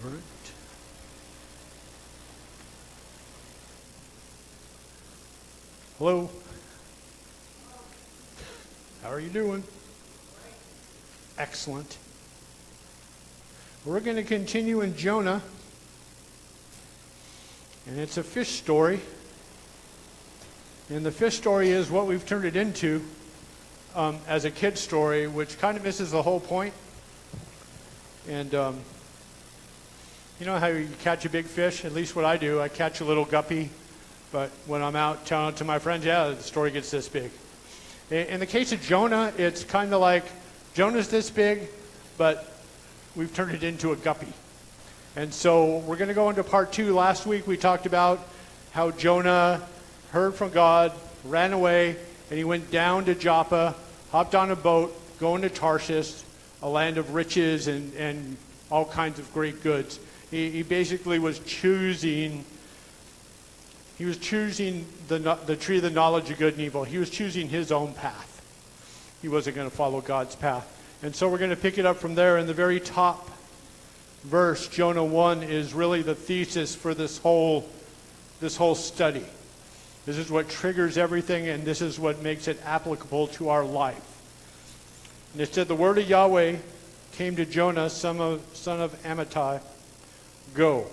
All right. Hello. How are you doing? Excellent. We're going to continue in Jonah. And it's a fish story. And the fish story is what we've turned it into as a kid's story, which kind of misses the whole point. And you know how you catch a big fish? At least what I do, I catch a little guppy. But when I'm out telling it to my friends, yeah, the story gets this big. In the case of Jonah, it's kind of like Jonah's this big, but we've turned it into a guppy. And so we're going to go into part 2. Last week we talked about how Jonah heard from God, ran away, and he went down to Joppa, hopped on a boat, going to Tarshish, a land of riches and all kinds of great goods. He basically was choosing the tree of the knowledge of good and evil. He was choosing his own path. He wasn't going to follow God's path. And so we're going to pick it up from there. In the very top verse, Jonah 1, is really the thesis for this whole study. This is what triggers everything, and this is what makes it applicable to our life. And it said, the word of Yahweh came to Jonah, son of Amittai, go.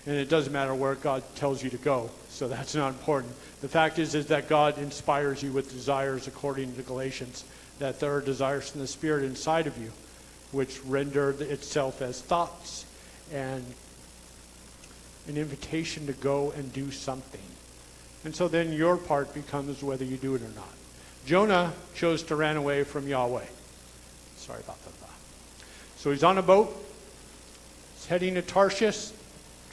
And it doesn't matter where God tells you to go, so that's not important. The fact is that God inspires you with desires, according to Galatians, that there are desires from the Spirit inside of you, which render itself as thoughts and an invitation to go and do something. And so then your part becomes whether you do it or not. Jonah chose to run away from Yahweh. Sorry about that. So he's on a boat. He's heading to Tarshish.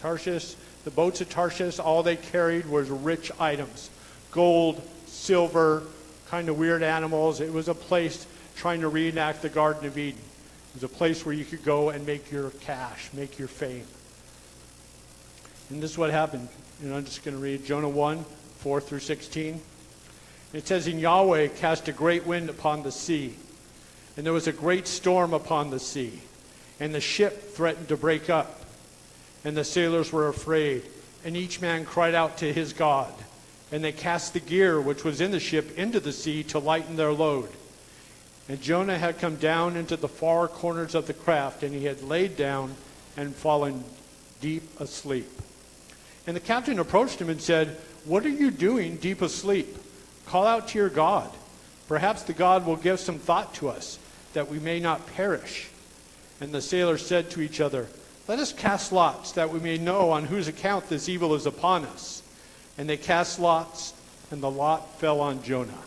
The boats at Tarshish, all they carried was rich items. Gold, silver, kind of weird animals. It was a place trying to reenact the Garden of Eden. It was a place where you could go and make your cash, make your fame. And this is what happened. And I'm just going to read Jonah 1, 4 through 16. It says, and Yahweh cast a great wind upon the sea, and there was a great storm upon the sea, and the ship threatened to break up, and the sailors were afraid, and each man cried out to his God, and they cast the gear which was in the ship into the sea to lighten their load. And Jonah had come down into the far corners of the craft, and he had laid down and fallen deep asleep. And the captain approached him and said, what are you doing deep asleep? Call out to your God. Perhaps the God will give some thought to us, that we may not perish. And the sailors said to each other, let us cast lots, that we may know on whose account this evil is upon us. And they cast lots, and the lot fell on Jonah.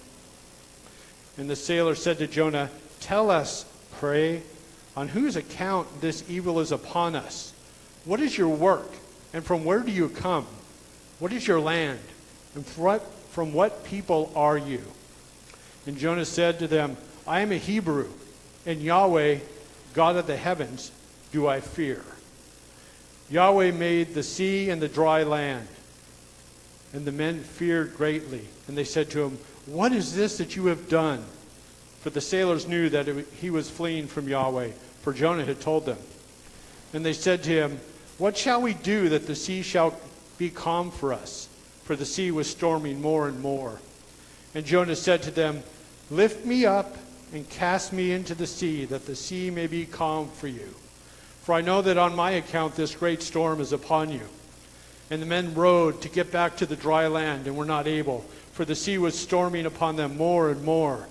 And the sailors said to Jonah, tell us, pray, on whose account this evil is upon us. What is your work, and from where do you come? What is your land, and from what people are you? And Jonah said to them, I am a Hebrew, and Yahweh, God of the heavens, do I fear. Yahweh made the sea and the dry land. And the men feared greatly. And they said to him, what is this that you have done? For the sailors knew that he was fleeing from Yahweh, for Jonah had told them. And they said to him, what shall we do that the sea shall be calm for us? For the sea was storming more and more. And Jonah said to them, lift me up and cast me into the sea, that the sea may be calm for you. For I know that on my account this great storm is upon you. And the men rowed to get back to the dry land, and were not able, for the sea was storming upon them more and more.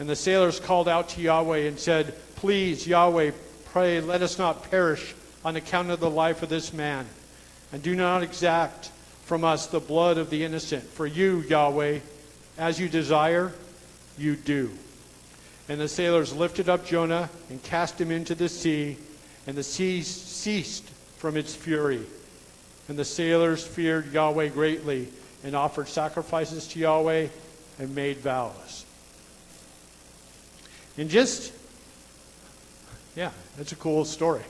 And the sailors called out to Yahweh and said, please, Yahweh, pray, let us not perish on account of the life of this man. And do not exact from us the blood of the innocent. For you, Yahweh, as you desire, you do. And the sailors lifted up Jonah and cast him into the sea, and the sea ceased from its fury. And the sailors feared Yahweh greatly, and offered sacrifices to Yahweh, and made vows. And it's a cool story.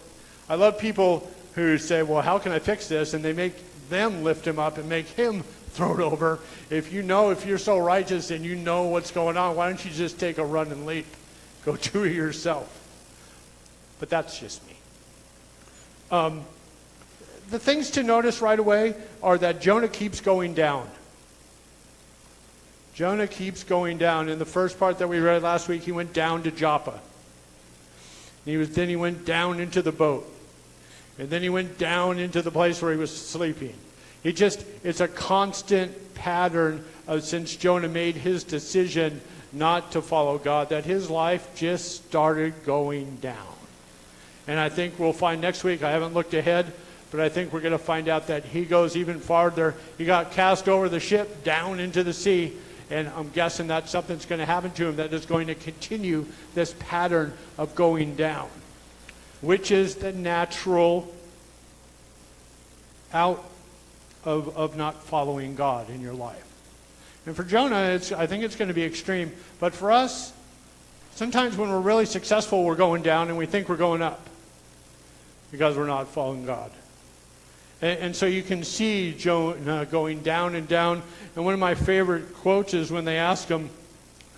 I love people who say, well, how can I fix this? And they make them lift him up and make him throw it over. If you're so righteous and you know what's going on, why don't you just take a run and leap? Go do it yourself. But that's just me. The things to notice right away are that Jonah keeps going down. Jonah keeps going down. In the first part that we read last week, he went down to Joppa. Then he went down into the boat. And then he went down into the place where he was sleeping. It's a constant pattern of, since Jonah made his decision not to follow God, that his life just started going down. And I think we'll find next week, I haven't looked ahead, but I think we're going to find out that he goes even farther. He got cast over the ship down into the sea, and I'm guessing that something's going to happen to him that is going to continue this pattern of going down, which is the natural out of not following God in your life. And for Jonah, I think it's going to be extreme. But for us, sometimes when we're really successful, we're going down and we think we're going up because we're not following God. And so you can see Jonah going down and down. And one of my favorite quotes is when they ask him,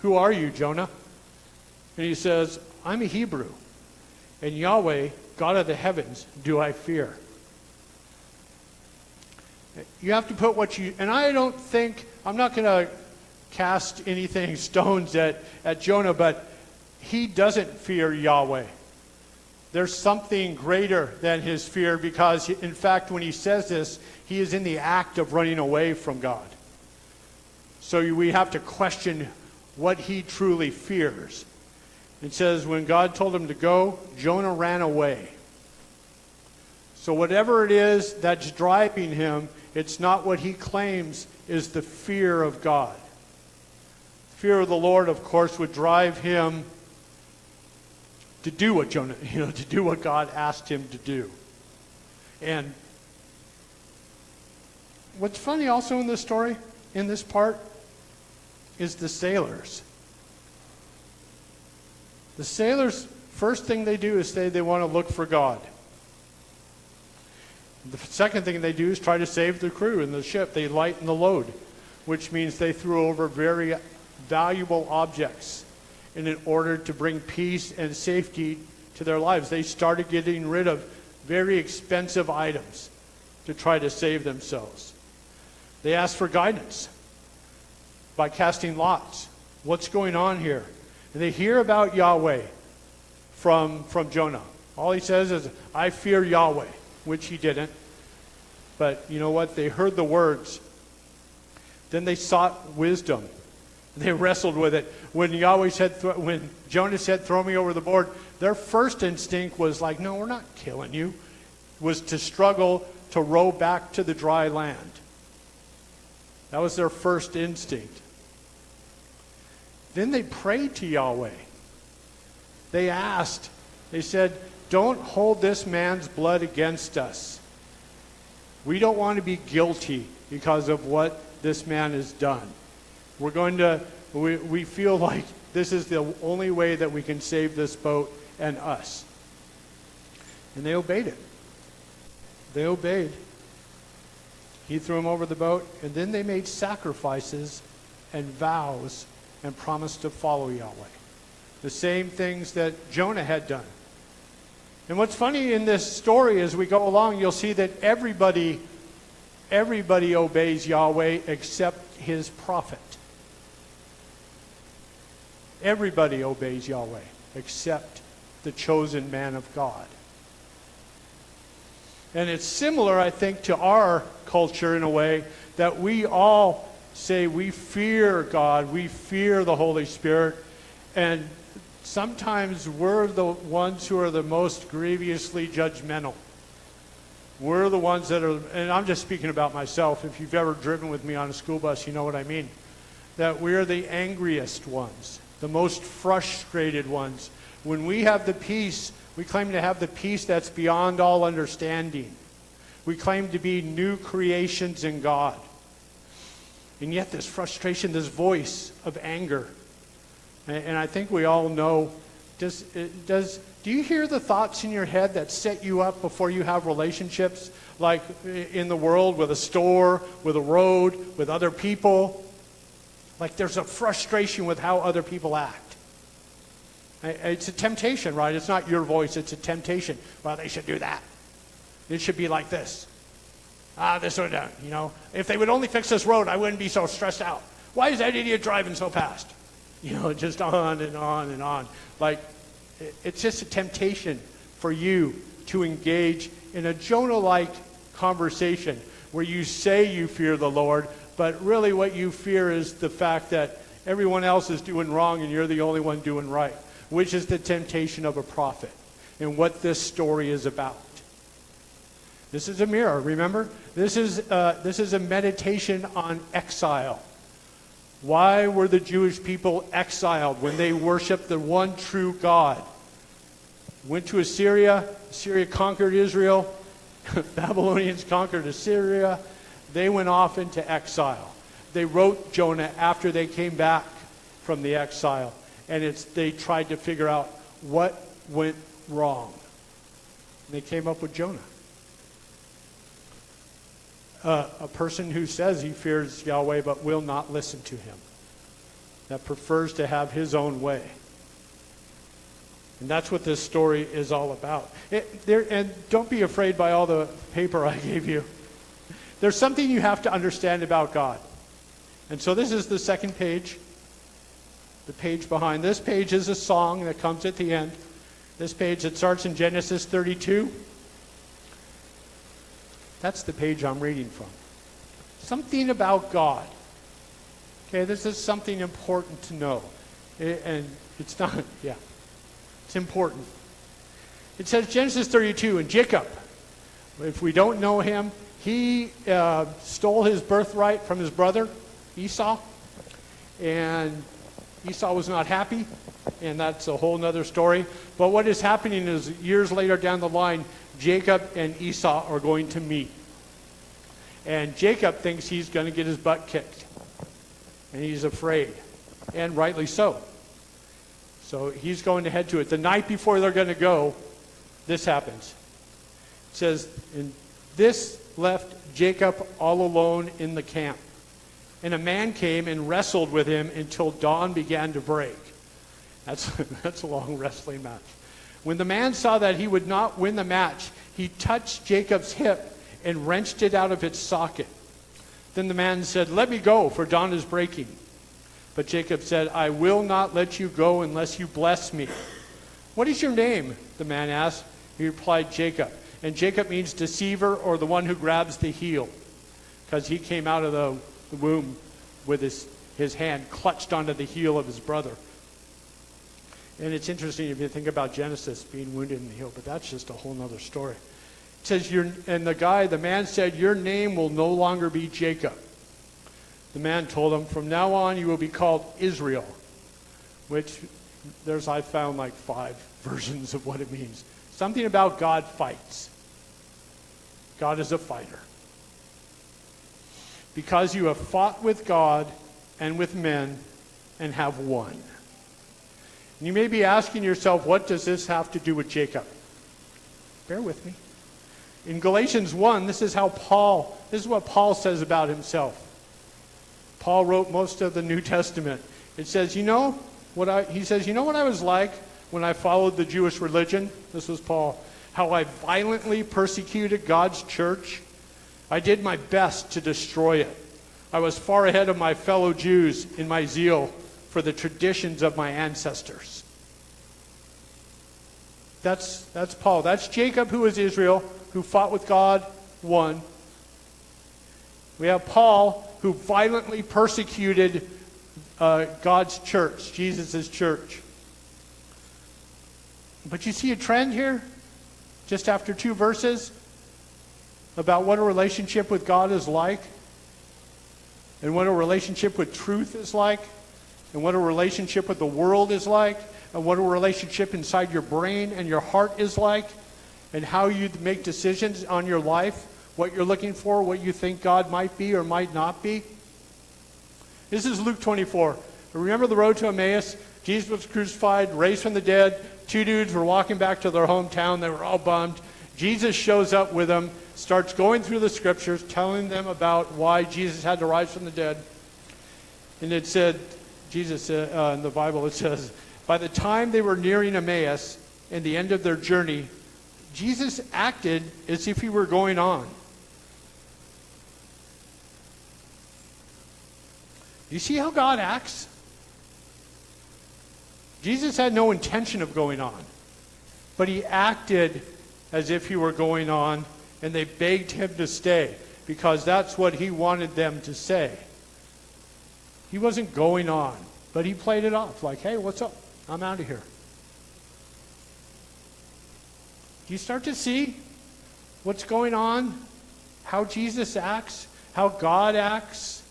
"Who are you, Jonah?" And he says, "I'm a Hebrew, and Yahweh, God of the heavens, do I fear." You have to put what you, and I'm not going to cast anything stones at Jonah, but he doesn't fear Yahweh. There's something greater than his fear, because in fact when he says this, he is in the act of running away from God. So we have to question what he truly fears. It says when God told him to go, Jonah ran away. So whatever it is that's driving him, it's not what he claims is the fear of God. Fear of the Lord, of course, would drive him to do what to do what God asked him to do. And what's funny also in this story, in this part, is the sailors. The sailors, first thing they do is say they want to look for God. The second thing they do is try to save the crew in the ship. They lighten the load, which means they threw over very valuable objects in order to bring peace and safety to their lives. They started getting rid of very expensive items to try to save themselves. They asked for guidance by casting lots. What's going on here? And they hear about Yahweh from Jonah. All he says is, "I fear Yahweh," which he didn't. But you know what? They heard the words. Then they sought wisdom. They wrestled with it. When Jonah said, "Throw me over the board," their first instinct was like, "No, we're not killing you." Was to struggle to row back to the dry land. That was their first instinct. Then they prayed to Yahweh. They asked, they said, "Don't hold this man's blood against us. We don't want to be guilty because of what this man has done. We feel like this is the only way that we can save this boat and us." And they obeyed it. They obeyed. He threw him over the boat, and then they made sacrifices and vows and promised to follow Yahweh. The same things that Jonah had done. And what's funny in this story, as we go along, you'll see that everybody obeys Yahweh except his prophet. Everybody obeys Yahweh except the chosen man of God. And it's similar, I think, to our culture in a way, that we all say we fear God, we fear the Holy Spirit, and sometimes we're the ones who are the most grievously judgmental. We're the ones that are, and I'm just speaking about myself. If you've ever driven with me on a school bus, you know what I mean. That we're the angriest ones, the most frustrated ones. When we have the peace, we claim to have the peace that's beyond all understanding. We claim to be new creations in God. And yet this frustration, this voice of anger, and I think we all know, do you hear the thoughts in your head that set you up before you have relationships, like in the world, with a store, with a road, with other people? Like there's a frustration with how other people act. It's a temptation, right? It's not your voice, it's a temptation. Well, they should do that. It should be like this. This would, if they would only fix this road, I wouldn't be so stressed out. Why is that idiot driving so fast? Just on and on and on. Like, it's just a temptation for you to engage in a Jonah-like conversation where you say you fear the Lord, but really what you fear is the fact that everyone else is doing wrong and you're the only one doing right, which is the temptation of a prophet and what this story is about. This is a mirror, remember? This is a meditation on exile. Why were the Jewish people exiled when they worshiped the one true God? Went to Assyria. Assyria conquered Israel. Babylonians conquered Assyria. They went off into exile. They wrote Jonah after they came back from the exile. And they tried to figure out what went wrong. And they came up with Jonah. A person who says he fears Yahweh but will not listen to him. That prefers to have his own way. And that's what this story is all about. And don't be afraid by all the paper I gave you. There's something you have to understand about God. And so this is the second page. The page behind this page is a song that comes at the end. This page that starts in Genesis 32. That's the page I'm reading from. Something about God. Okay, this is something important to know. And it's not, it's important. It says Genesis 32, and Jacob, if we don't know him, he stole his birthright from his brother Esau. And Esau was not happy, and that's a whole other story. But what is happening is years later down the line, Jacob and Esau are going to meet. And Jacob thinks he's going to get his butt kicked. And he's afraid. And rightly so. So he's going to head to it. The night before they're going to go, this happens. It says, and this left Jacob all alone in the camp. And a man came and wrestled with him until dawn began to break. That's a long wrestling match. When the man saw that he would not win the match, he touched Jacob's hip and wrenched it out of its socket. Then the man said, "Let me go, for dawn is breaking." But Jacob said, "I will not let you go unless you bless me." "What is your name?" the man asked. He replied, "Jacob." And Jacob means deceiver, or the one who grabs the heel, because he came out of the womb with his hand clutched onto the heel of his brother. And it's interesting if you think about Genesis being wounded in the heel, but that's just a whole other story. It says, the man said, "Your name will no longer be Jacob." The man told him, "From now on you will be called Israel," which I found like 5 versions of what it means. Something about God fights. God is a fighter. "Because you have fought with God and with men and have won." And you may be asking yourself, what does this have to do with Jacob? Bear with me. In Galatians 1, this is what Paul says about himself. Paul wrote most of the New Testament. It says, he says, "You know what I was like when I followed the Jewish religion?" This was Paul. "How I violently persecuted God's church. I did my best to destroy it. I was far ahead of my fellow Jews in my zeal for the traditions of my ancestors." That's Paul. That's Jacob, who is Israel, who fought with God, won. We have Paul, who violently persecuted God's church, Jesus' church. But you see a trend here, just after 2 verses, about what a relationship with God is like, and what a relationship with truth is like, and what a relationship with the world is like, and what a relationship inside your brain and your heart is like, and how you make decisions on your life, what you're looking for, what you think God might be or might not be. This is Luke 24. Remember the road to Emmaus? Jesus was crucified, raised from the dead. 2 dudes were walking back to their hometown. They were all bummed. Jesus shows up with them, starts going through the scriptures, telling them about why Jesus had to rise from the dead. And it said, in the Bible, it says, by the time they were nearing Emmaus and the end of their journey, Jesus acted as if he were going on. You see how God acts? Jesus had no intention of going on, but he acted as if he were going on, and they begged him to stay because that's what he wanted them to say. He wasn't going on, but he played it off like, hey, what's up? I'm out of here. Do you start to see what's going on? How Jesus acts? How God acts?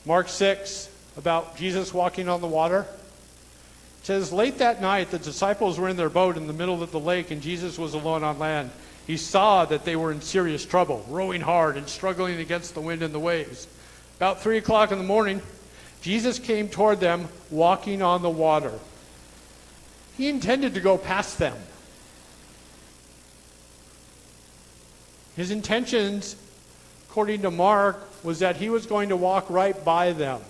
Mark 6, about Jesus walking on the water. It says, late that night, the disciples were in their boat in the middle of the lake, and Jesus was alone on land. He saw that they were in serious trouble, rowing hard and struggling against the wind and the waves. About 3 o'clock in the morning, Jesus came toward them, walking on the water. He intended to go past them. His intentions, according to Mark, was that he was going to walk right by them.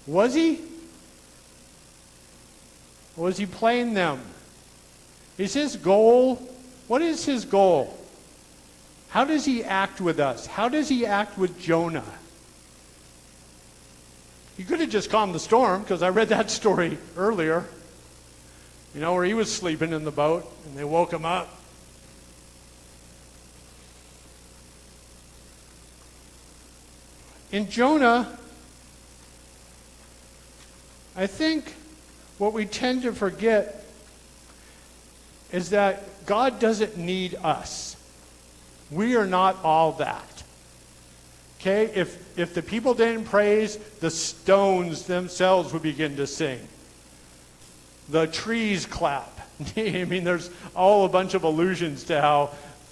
Was he? Or was he playing them? Is his goal, what is his goal? How does he act with us? How does he act with Jonah? He could have just calmed the storm, because I read that story earlier. You know, where he was sleeping in the boat, and they woke him up. In Jonah, I think what we tend to forget is that God doesn't need us. We are not all that. Okay? If the people didn't praise, the stones themselves would begin to sing. The trees clap. I mean, there's all a bunch of allusions to how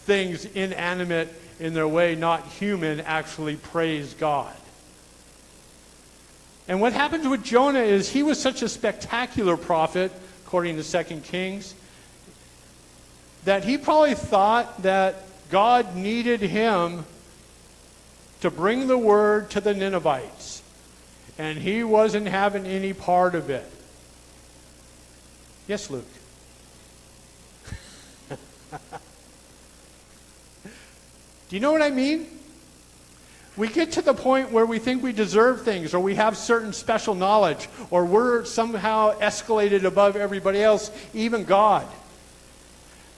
things inanimate in their way, not human, actually praise God. And what happens with Jonah is he was such a spectacular prophet, according to 2 Kings, that he probably thought that God needed him to bring the word to the Ninevites. And he wasn't having any part of it. Yes, Luke? Do you know what I mean? We get to the point where we think we deserve things, or we have certain special knowledge, or we're somehow escalated above everybody else, even God.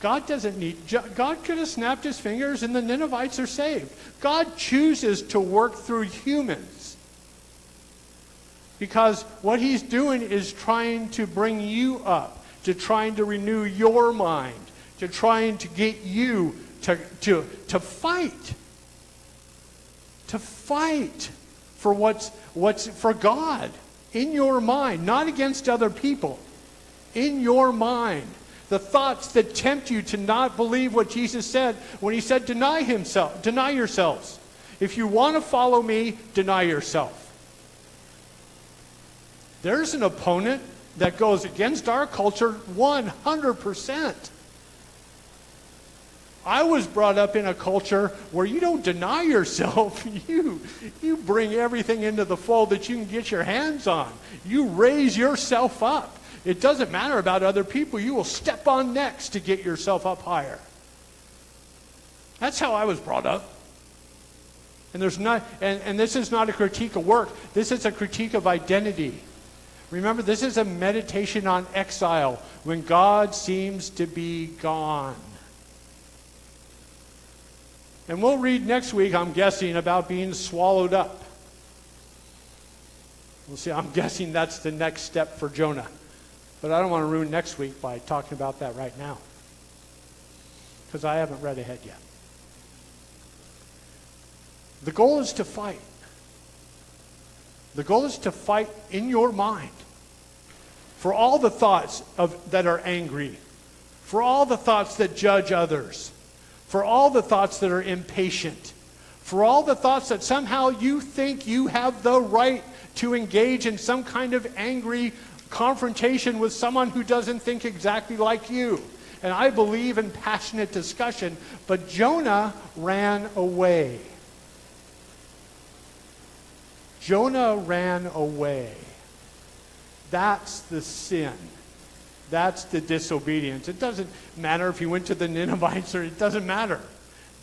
God doesn't need, God could have snapped his fingers and the Ninevites are saved. God chooses to work through humans. Because what he's doing is trying to bring you up, to trying to renew your mind, to trying to get you to fight. To fight for what's for God in your mind, not against other people. In your mind. The thoughts that tempt you to not believe what Jesus said when he said, deny yourselves. If you want to follow me, deny yourself. There's an opponent that goes against our culture 100%. I was brought up in a culture where you don't deny yourself. You bring everything into the fold that you can get your hands on. You raise yourself up. It doesn't matter about other people. You will step on next to get yourself up higher. That's how I was brought up. And this is not a critique of work. This is a critique of identity. Remember, this is a meditation on exile, when God seems to be gone. And we'll read next week, I'm guessing, about being swallowed up. We'll see. I'm guessing that's the next step for Jonah. But I don't want to ruin next week by talking about that right now, because I haven't read ahead yet. The goal is to fight. The goal is to fight in your mind for all the thoughts that are angry, for all the thoughts that judge others, for all the thoughts that are impatient, for all the thoughts that somehow you think you have the right to engage in some kind of angry confrontation with someone who doesn't think exactly like you. And I believe in passionate discussion, but Jonah ran away. Jonah ran away. That's the sin. That's the disobedience. It doesn't matter if he went to the Ninevites or it doesn't matter.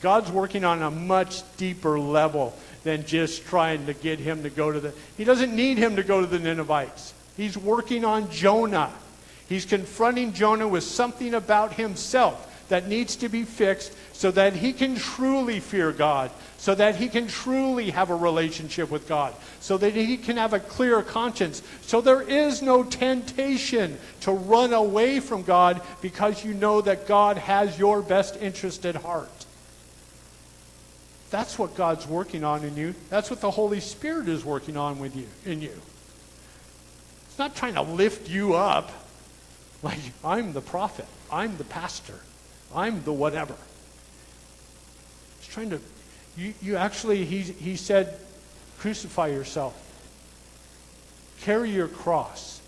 God's working on a much deeper level than just trying to get him to go to the... He doesn't need him to go to the Ninevites. He's working on Jonah. He's confronting Jonah with something about himself that needs to be fixed so that he can truly fear God, so that he can truly have a relationship with God, so that he can have a clear conscience. So there is no temptation to run away from God because you know that God has your best interest at heart. That's what God's working on in you. That's what the Holy Spirit is working on with you, in you. It's not trying to lift you up like I'm the prophet, I'm the pastor, I'm the whatever. He's trying to, you actually, he said, crucify yourself. Carry your cross.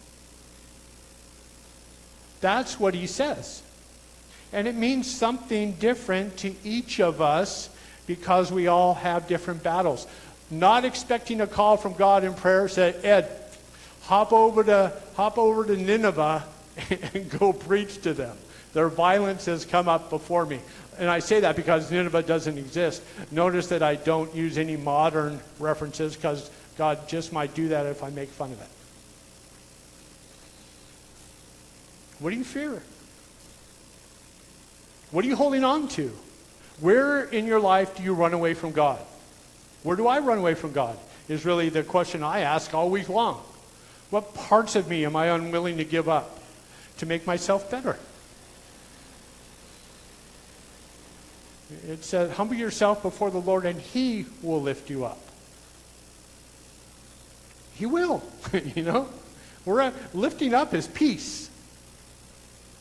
That's what he says. And it means something different to each of us because we all have different battles. Not expecting a call from God in prayer, say, Ed, hop over to Nineveh and go preach to them. Their violence has come up before me. And I say that because Nineveh doesn't exist. Notice that I don't use any modern references because God just might do that if I make fun of it. What do you fear? What are you holding on to? Where in your life do you run away from God? Where do I run away from God? Is really the question I ask all week long. What parts of me am I unwilling to give up to make myself better? It said, humble yourself before the Lord and he will lift you up. He will, you know. Lifting up is peace.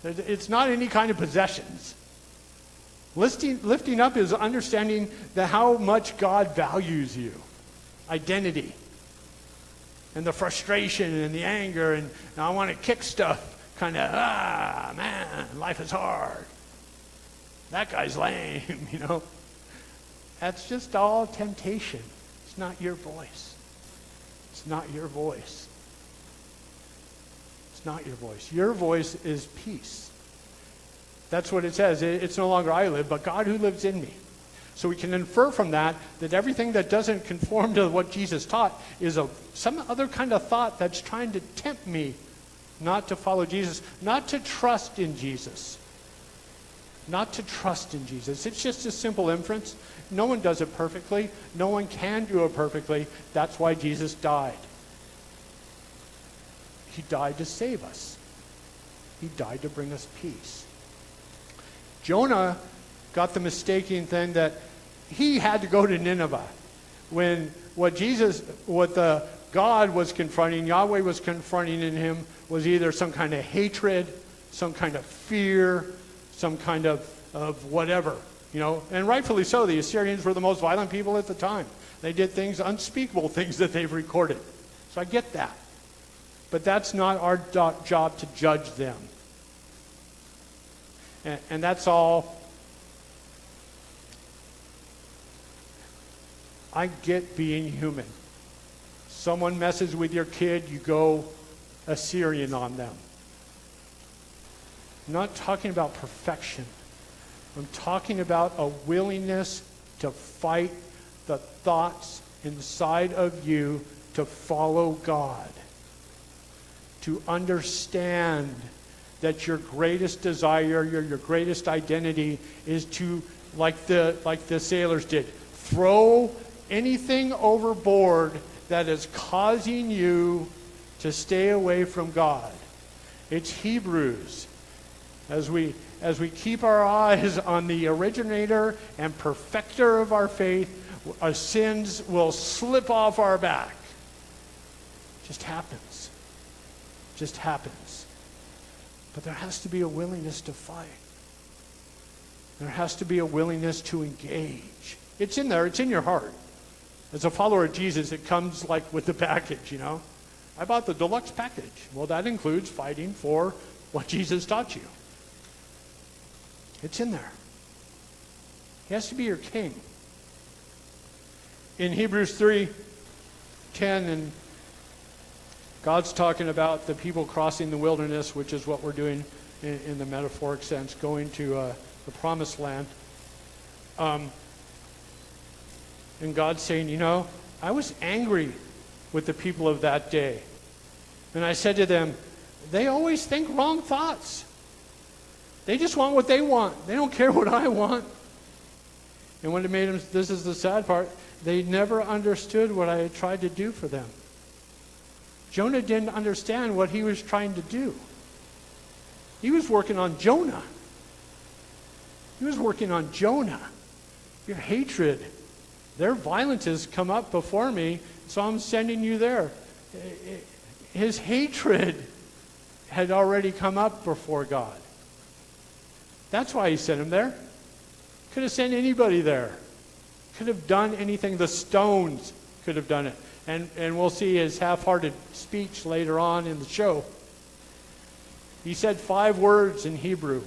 It's not any kind of possessions. Lifting up is understanding how much God values you. Identity. And the frustration and the anger and I want to kick stuff. Kind of, man, life is hard. That guy's lame, you know. That's just all temptation. It's not your voice. It's not your voice. It's not your voice. Your voice is peace. That's what it says. It's no longer I live, but God who lives in me. So we can infer from that everything that doesn't conform to what Jesus taught is some other kind of thought that's trying to tempt me not to follow Jesus, not to trust in Jesus. Not to trust in Jesus. It's just a simple inference. No one does it perfectly. No one can do it perfectly. That's why Jesus died. He died to save us. He died to bring us peace. Jonah got the mistaken thing that he had to go to Nineveh. When God was confronting, Yahweh was confronting in him was either some kind of hatred, some kind of fear, some kind of whatever, you know. And rightfully so, the Assyrians were the most violent people at the time. They did things, unspeakable things that they've recorded. So I get that. But that's not our job to judge them. And that's all. I get being human. Someone messes with your kid, you go Assyrian on them. I'm not talking about perfection. I'm talking about a willingness to fight the thoughts inside of you to follow God. To understand that your greatest desire, your greatest identity is to, like the sailors did, throw anything overboard that is causing you to stay away from God. It's Hebrews. As we keep our eyes on the originator and perfecter of our faith, our sins will slip off our back. Just happens. Just happens. But there has to be a willingness to fight. There has to be a willingness to engage. It's in there. It's in your heart. As a follower of Jesus, it comes like with the package, you know. I bought the deluxe package. Well, that includes fighting for what Jesus taught you. It's in there. He has to be your king. In Hebrews 3:10 God's talking about the people crossing the wilderness, which is what we're doing in the metaphoric sense, going to the promised land. And God's saying, you know, I was angry with the people of that day. And I said to them, they always think wrong thoughts. They just want what they want. They don't care what I want. And when it made them, this is the sad part, they never understood what I had tried to do for them. Jonah didn't understand what he was trying to do. He was working on Jonah. He was working on Jonah. Your hatred, their violence has come up before me, so I'm sending you there. His hatred had already come up before God. That's why he sent him there. Could have sent anybody there. Could have done anything. The stones could have done it. And we'll see his half-hearted speech later on in the show. He said 5 words in Hebrew.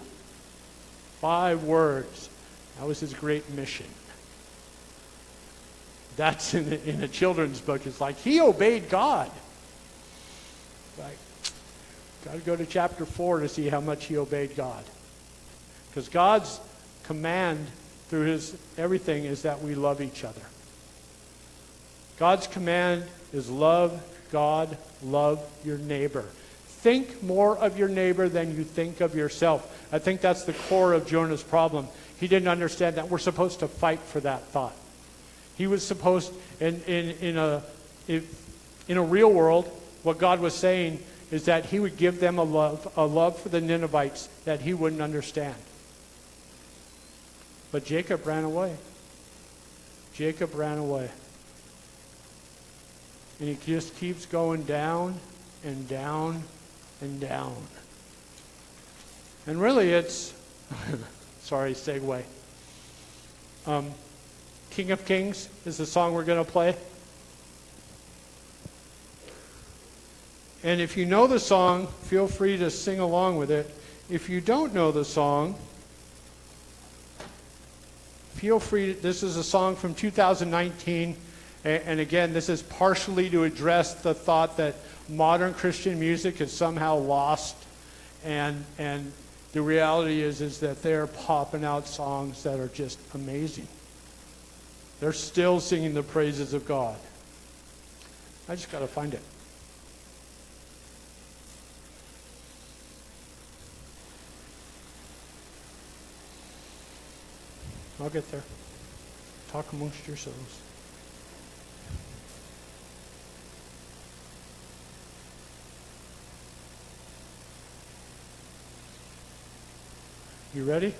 5 words. That was his great mission. That's in a children's book. It's like he obeyed God. Like, got to go to chapter 4 to see how much he obeyed God. Because God's command through his everything is that we love each other. God's command is love God, love your neighbor. Think more of your neighbor than you think of yourself. I think that's the core of Jonah's problem. He didn't understand that we're supposed to fight for that thought. He was supposed, in a real world, what God was saying is that he would give them a love for the Ninevites that he wouldn't understand. But Jacob ran away. Jacob ran away. And he just keeps going down and down and down. And really it's, sorry, segue. King of Kings is the song we're going to play. And if you know the song, feel free to sing along with it. If you don't know the song, feel free. This is a song from 2019. And again, this is partially to address the thought that modern Christian music is somehow lost. And the reality is that they're popping out songs that are just amazing. They're still singing the praises of God. I just got to find it. I'll get there. Talk amongst yourselves. You ready?